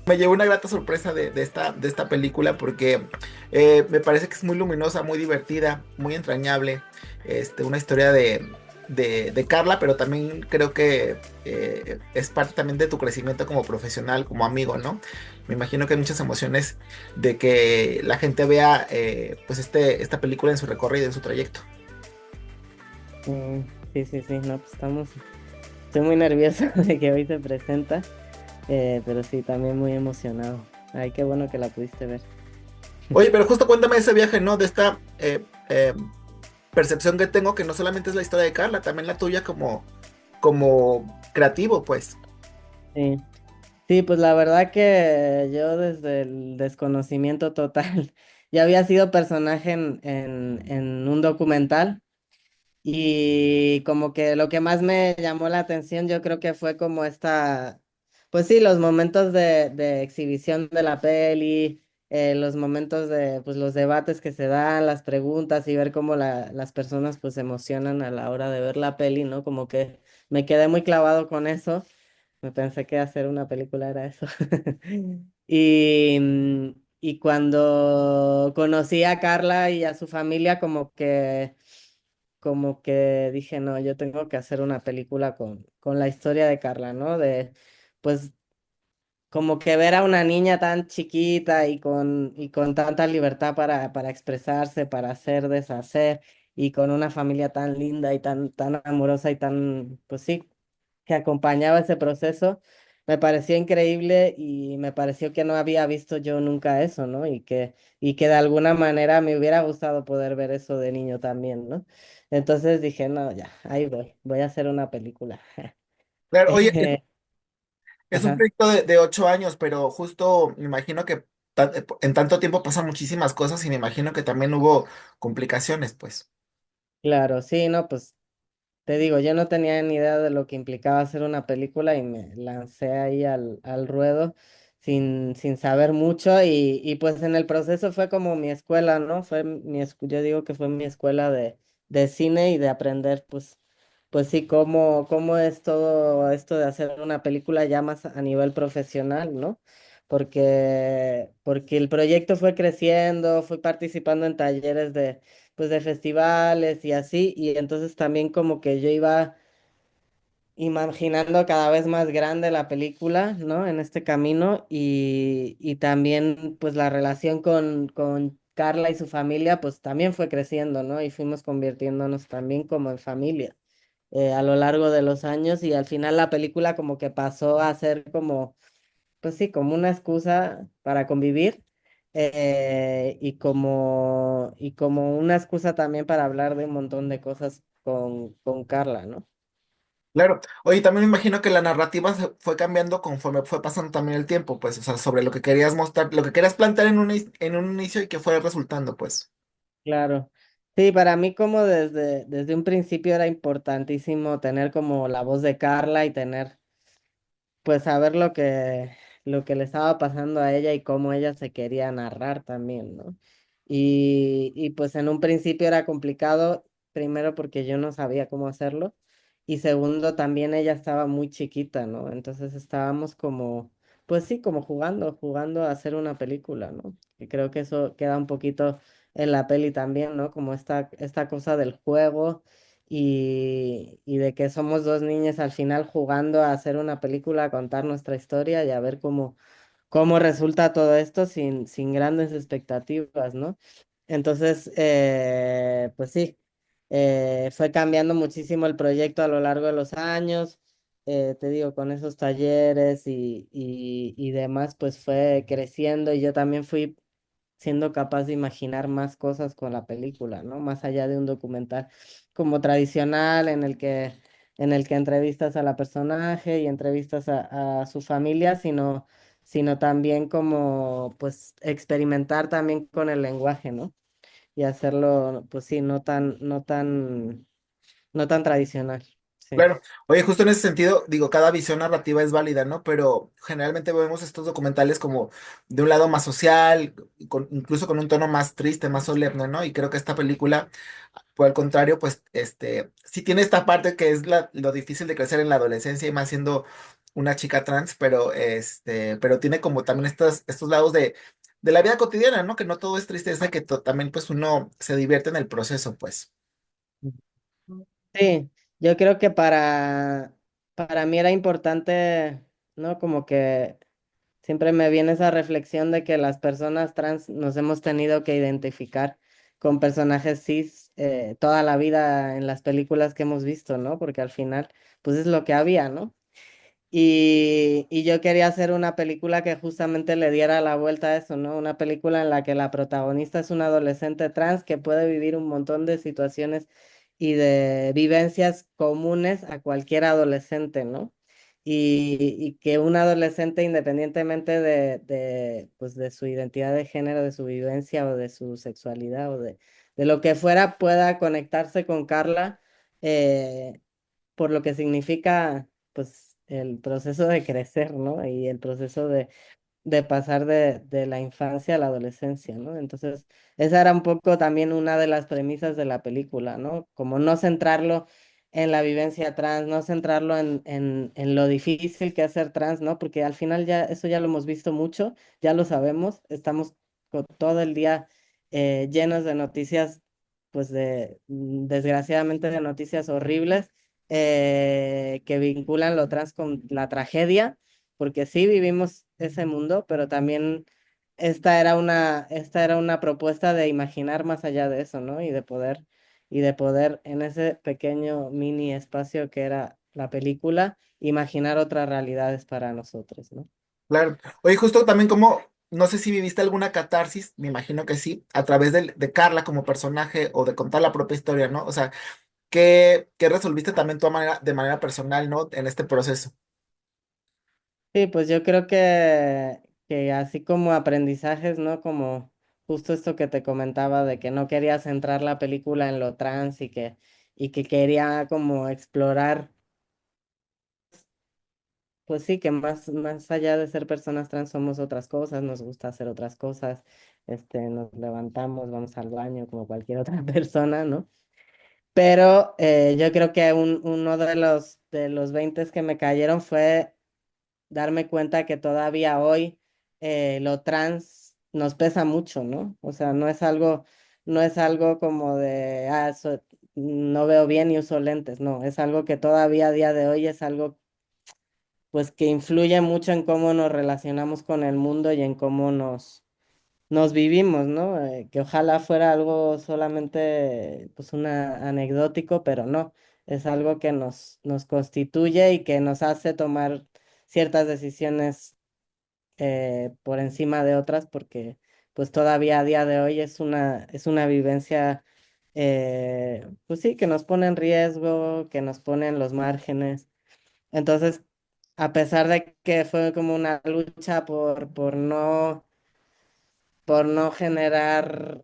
Me llevó una grata sorpresa de esta película porque me parece que es muy luminosa, muy divertida, muy entrañable. Una historia de Carla, pero también creo que es parte también de tu crecimiento como profesional, como amigo, ¿no? Me imagino que hay muchas emociones de que la gente vea pues esta película en su recorrido, en su trayecto. Sí, sí, sí, no, pues estoy muy nervioso de que hoy se presenta, pero sí, también muy emocionado. Ay, qué bueno que la pudiste ver. Oye, pero justo cuéntame de ese viaje, ¿no? De esta percepción que tengo que no solamente es la historia de Carla, también la tuya como creativo, pues. Sí. Sí, pues la verdad que yo desde el desconocimiento total ya había sido personaje en un documental y como que lo que más me llamó la atención yo creo que fue como pues sí, los momentos de exhibición de la peli, los momentos de pues los debates que se dan, las preguntas y ver cómo las personas pues se emocionan a la hora de ver la peli, ¿no? Como que me quedé muy clavado con eso. Me pensé que hacer una película era eso. Y cuando conocí a Carla y a su familia, como que dije, no, yo tengo que hacer una película con la historia de Carla, ¿no? Pues, como que ver a una niña tan chiquita y con tanta libertad para expresarse, para hacer, deshacer, y con una familia tan linda y tan amorosa y tan, pues sí, que acompañaba ese proceso, me pareció increíble y me pareció que no había visto yo nunca eso, ¿no? Y que de alguna manera me hubiera gustado poder ver eso de niño también, ¿no? Entonces dije, no, ya, ahí voy a hacer una película. Claro, oye, es un Ajá, proyecto de 8 años, pero justo me imagino que en tanto tiempo pasan muchísimas cosas y me imagino que también hubo complicaciones, pues. claro, sí, no, pues te digo, yo no tenía ni idea de lo que implicaba hacer una película y me lancé ahí al ruedo sin saber mucho y pues en el proceso fue como mi escuela, ¿no? Yo digo que fue mi escuela de cine y de aprender pues sí, cómo es todo esto de hacer una película ya más a nivel profesional, ¿no? Porque el proyecto fue creciendo, fui participando en talleres pues de festivales y así, y entonces también como que yo iba imaginando cada vez más grande la película, ¿no? En este camino y también pues la relación con Carla y su familia pues también fue creciendo, ¿no? Y fuimos convirtiéndonos también como en familia a lo largo de los años y al final la película como que pasó a ser como pues sí, como una excusa para convivir y como una excusa también para hablar de un montón de cosas con Carla, ¿no? Claro, oye, también me imagino que la narrativa se fue cambiando conforme fue pasando también el tiempo, pues, o sea, sobre lo que querías mostrar, lo que querías plantear en un inicio y que fue resultando, pues. Claro. Sí, para mí como desde un principio era importantísimo tener como la voz de Carla y tener pues saber lo que le estaba pasando a ella y cómo ella se quería narrar también, ¿no? Y pues en un principio era complicado, primero porque yo no sabía cómo hacerlo, y segundo también ella estaba muy chiquita, ¿no? Entonces estábamos como, pues sí, como jugando a hacer una película, ¿no? Y creo que eso queda un poquito en la peli también, ¿no? Como esta cosa del juego y de que somos dos niñas al final jugando a hacer una película, a contar nuestra historia y a ver cómo resulta todo esto sin grandes expectativas, ¿no? Entonces, pues sí, fue cambiando muchísimo el proyecto a lo largo de los años. Te digo, con esos talleres y demás, pues fue creciendo y yo también fui siendo capaz de imaginar más cosas con la película, ¿no? Más allá de un documental como tradicional en el que entrevistas a la personaje y entrevistas a su familia, sino también como pues experimentar también con el lenguaje, ¿no? Y hacerlo, pues sí, no tan tradicional. Sí, Claro. Oye, justo en ese sentido, digo, cada visión narrativa es válida, ¿no? Pero generalmente vemos estos documentales como de un lado más social, incluso con un tono más triste, más solemne, ¿no? Y creo que esta película, por el contrario, pues, sí tiene esta parte que es lo difícil de crecer en la adolescencia y más siendo una chica trans, pero pero tiene como también estos lados de la vida cotidiana, ¿no? Que no todo es tristeza, que también pues uno se divierte en el proceso, pues. Sí, yo creo que para mí era importante, ¿no? Como que siempre me viene esa reflexión de que las personas trans nos hemos tenido que identificar con personajes cis toda la vida en las películas que hemos visto, ¿no? Porque al final, pues es lo que había, ¿no? Y yo quería hacer una película que justamente le diera la vuelta a eso, ¿no? Una película en la que la protagonista es una adolescente trans que puede vivir un montón de situaciones y de vivencias comunes a cualquier adolescente, ¿no? Y que un adolescente, independientemente pues de su identidad de género, de su vivencia o de su sexualidad o de lo que fuera, pueda conectarse con Carla. Por lo que significa, pues, el proceso de crecer, ¿no? Y el proceso de pasar de la infancia a la adolescencia, ¿no? Entonces, esa era un poco también una de las premisas de la película, ¿no? Como no centrarlo en la vivencia trans, no centrarlo en lo difícil que es ser trans, ¿no? Porque al final ya eso ya lo hemos visto mucho, ya lo sabemos, estamos todo el día llenos de noticias, pues desgraciadamente de noticias horribles que vinculan lo trans con la tragedia porque sí vivimos ese mundo, pero también esta era una propuesta de imaginar más allá de eso, ¿no? Y de poder en ese pequeño mini espacio que era la película, imaginar otras realidades para nosotros, ¿no? Claro. Oye, justo también como, no sé si viviste alguna catarsis, me imagino que sí, a través de Carla como personaje o de contar la propia historia, ¿no? O sea, ¿qué resolviste también tú de manera personal, ¿no? En este proceso. Sí, pues yo creo que así como aprendizajes, ¿no? Como justo esto que te comentaba de que no quería centrar la película en lo trans y que quería como explorar. Pues sí, que más allá de ser personas trans somos otras cosas, nos gusta hacer otras cosas, nos levantamos, vamos al baño como cualquier otra persona, ¿no? Pero yo creo que uno de los 20 que me cayeron fue darme cuenta que todavía hoy lo trans nos pesa mucho, ¿no? O sea, no es algo como de, no veo bien y uso lentes, no, es algo que todavía a día de hoy es algo pues que influye mucho en cómo nos relacionamos con el mundo y en cómo nos vivimos, ¿no? Que ojalá fuera algo solamente, pues, una anecdótico, pero no, es algo que nos constituye y que nos hace tomar ciertas decisiones por encima de otras, porque pues todavía a día de hoy es una vivencia, pues sí, que nos pone en riesgo, que nos pone en los márgenes. Entonces, a pesar de que fue como una lucha por no generar,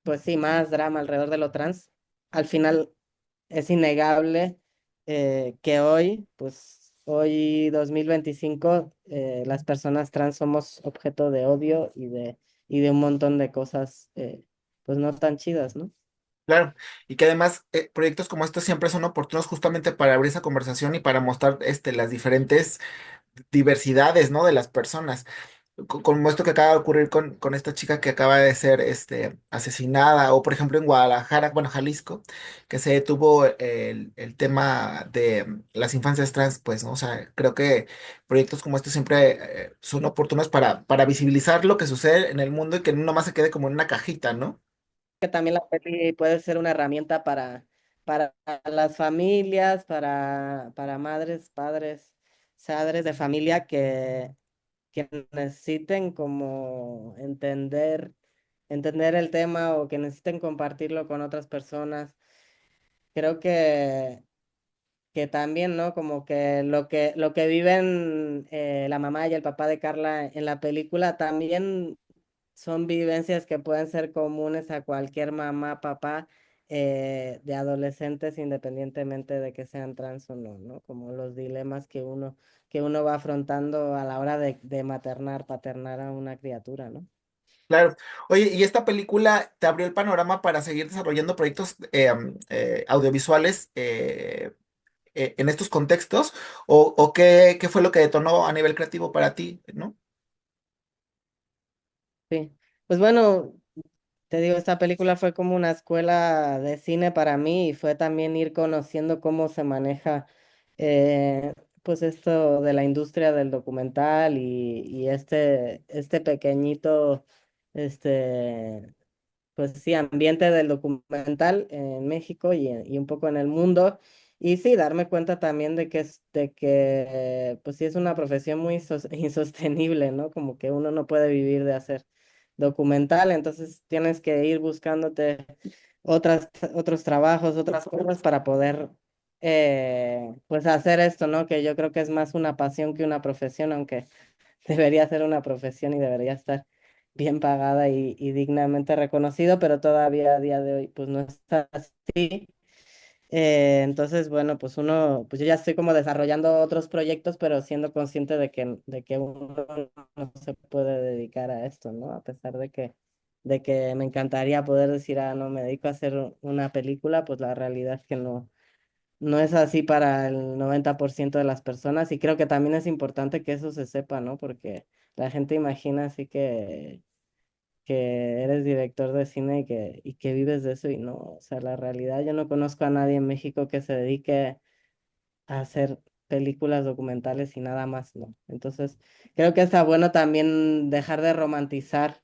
pues sí, más drama alrededor de lo trans, al final es innegable que hoy, pues hoy 2025, las personas trans somos objeto de odio y de un montón de cosas, pues no tan chidas, ¿no? Claro, y que además proyectos como estos siempre son oportunos justamente para abrir esa conversación y para mostrar las diferentes diversidades, ¿no? De las personas. Como esto que acaba de ocurrir con esta chica que acaba de ser asesinada, o por ejemplo en Guadalajara, bueno, Jalisco, que se detuvo el tema de las infancias trans, pues, ¿no? O sea, creo que proyectos como estos siempre son oportunos para visibilizar lo que sucede en el mundo y que no nomás se quede como en una cajita, ¿no? Que también la peli puede ser una herramienta para las familias, para madres, padres, padres de familia que necesiten como entender el tema o que necesiten compartirlo con otras personas. Creo que también, ¿no? Como que lo que viven la mamá y el papá de Carla en la película también son vivencias que pueden ser comunes a cualquier mamá, papá de adolescentes, independientemente de que sean trans o no, ¿no? Como los dilemas que uno va afrontando a la hora de maternar, paternar a una criatura, ¿no? Claro. Oye, ¿y esta película te abrió el panorama para seguir desarrollando proyectos audiovisuales en estos contextos? O qué fue lo que detonó a nivel creativo para ti, ¿no? Sí. Pues bueno, te digo, esta película fue como una escuela de cine para mí y fue también ir conociendo cómo se maneja eh, pues esto de la industria del documental y este pequeñito, este, pues sí, ambiente del documental en México y un poco en el mundo. Y sí, darme cuenta también de que pues sí es una profesión muy insostenible, ¿no? Como que uno no puede vivir de hacer documental, entonces tienes que ir buscándote otros trabajos, otras cosas para poder pues hacer esto, ¿no? Que yo creo que es más una pasión que una profesión, aunque debería ser una profesión y debería estar bien pagada y dignamente reconocido, pero todavía a día de hoy pues no está así. Entonces, bueno, pues yo ya estoy como desarrollando otros proyectos, pero siendo consciente de que uno no se puede dedicar a esto, ¿no? A pesar de que me encantaría poder decir, ah, no, me dedico a hacer una película, pues la realidad es que no es así para el 90% de las personas y creo que también es importante que eso se sepa, ¿no? Porque la gente imagina así que eres director de cine y que vives de eso y no, o sea, la realidad, yo no conozco a nadie en México que se dedique a hacer películas documentales y nada más, ¿no? Entonces, creo que está bueno también dejar de romantizar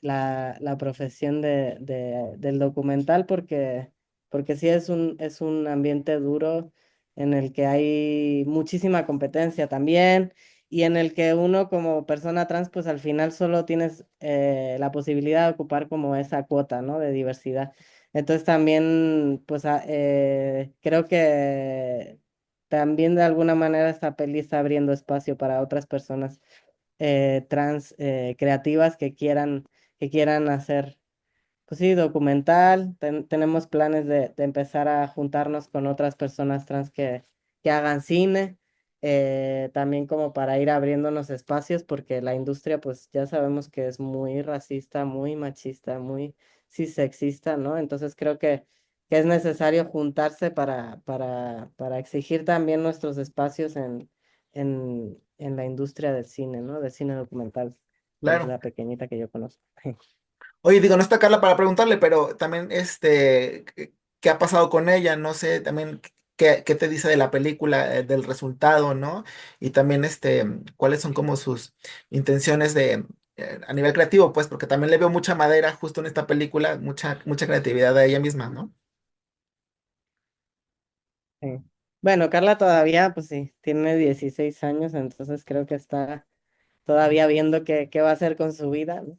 la profesión del documental porque sí es un ambiente duro en el que hay muchísima competencia también y en el que uno como persona trans pues al final solo tienes la posibilidad de ocupar como esa cuota, ¿no? De diversidad. Entonces también, pues creo que también de alguna manera esta peli está abriendo espacio para otras personas trans creativas que quieran hacer pues sí, documental. Tenemos planes de empezar a juntarnos con otras personas trans que hagan cine, también como para ir abriéndonos espacios, porque la industria, pues ya sabemos que es muy racista, muy machista, muy sí, sexista, ¿no? Entonces creo que es necesario juntarse para exigir también nuestros espacios en la industria del cine, ¿no? Del cine documental, que es Claro. la pequeñita que yo conozco. Oye, digo, no está Carla para preguntarle, pero también, ¿qué ha pasado con ella? No sé, también, ¿qué te dice de la película, del resultado, ¿no? Y también, cuáles son como sus intenciones a nivel creativo, pues, porque también le veo mucha madera justo en esta película, mucha creatividad de ella misma, ¿no? Sí. Bueno, Carla todavía, pues sí, tiene 16 años, entonces creo que está todavía viendo qué va a hacer con su vida, ¿no?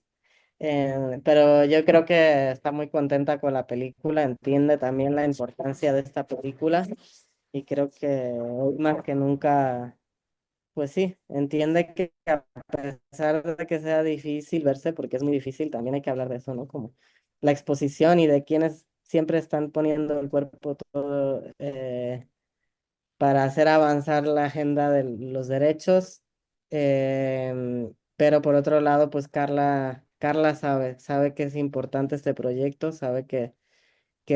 Pero yo creo que está muy contenta con la película, entiende también la importancia de esta película y creo que hoy más que nunca, pues sí, entiende que a pesar de que sea difícil verse, porque es muy difícil, también hay que hablar de eso, ¿no? Como la exposición y de quienes siempre están poniendo el cuerpo todo. Para hacer avanzar la agenda de los derechos. Pero por otro lado, pues Carla sabe que es importante este proyecto, sabe que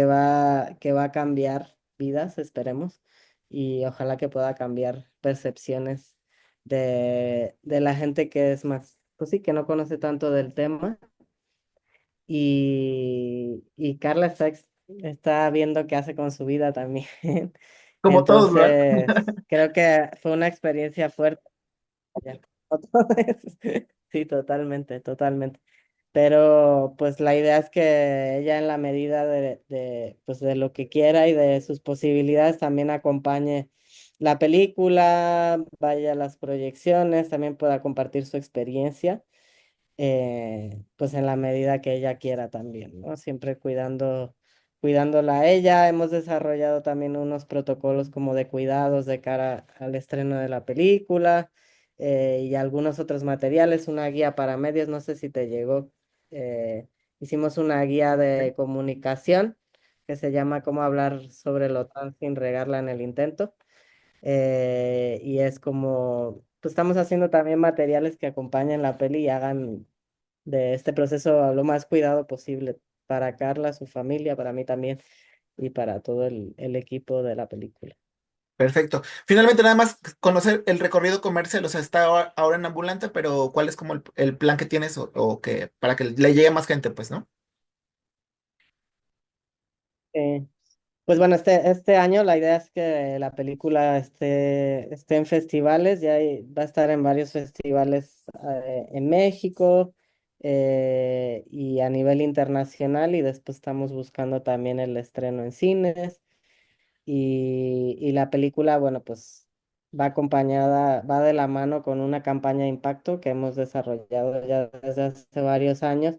va a cambiar vidas, esperemos, y ojalá que pueda cambiar percepciones de la gente que es más, pues sí, que no conoce tanto del tema. Y Carla está viendo qué hace con su vida también. Como todos, ¿verdad? Entonces, creo que fue una experiencia fuerte. Ya. Sí, totalmente, totalmente. Pero pues la idea es que ella en la medida pues, de lo que quiera y de sus posibilidades también acompañe la película, vaya a las proyecciones, también pueda compartir su experiencia pues en la medida que ella quiera también, ¿no? Siempre cuidándola a ella. Hemos desarrollado también unos protocolos como de cuidados de cara al estreno de la película y algunos otros materiales, una guía para medios, no sé si te llegó. Hicimos una guía de comunicación que se llama Cómo hablar sobre lo trans sin regarla en el intento. Y es como, pues estamos haciendo también materiales que acompañen la peli y hagan de este proceso lo más cuidado posible para Carla, su familia, para mí también. y para todo el equipo de la película. Perfecto. Finalmente, nada más conocer el recorrido comercial, o sea, está ahora en ambulante, pero ¿cuál es como el plan que tienes o que para que le llegue a más gente, pues, ¿no? Eh, Pues bueno, este año la idea es que la película esté en festivales, va a estar en varios festivales en México y a nivel internacional, y después estamos buscando también el estreno en cines. Y la película, bueno, pues va acompañada, va de la mano con una campaña de impacto que hemos desarrollado ya desde hace varios años,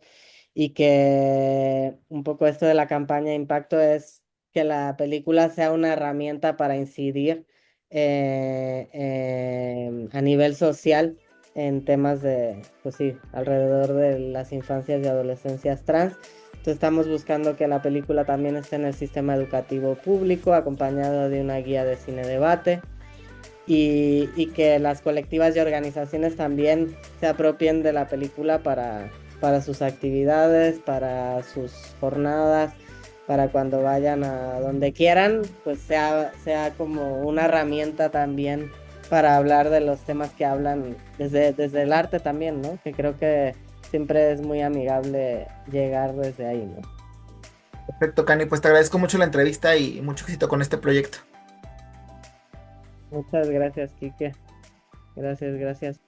y que un poco esto de la campaña de impacto es que la película sea una herramienta para incidir a nivel social en temas de, pues sí, alrededor de las infancias y adolescencias trans. Entonces estamos buscando que la película también esté en el sistema educativo público, acompañado de una guía de cine debate, y que las colectivas y organizaciones también se apropien de la película para sus actividades, para sus jornadas, para cuando vayan a donde quieran, pues sea como una herramienta también para hablar de los temas que hablan desde el arte también, ¿no? Que creo que siempre es muy amigable llegar desde ahí, ¿no? Perfecto, Cani, pues te agradezco mucho la entrevista y mucho éxito con este proyecto. Muchas gracias, Kike. Gracias, gracias.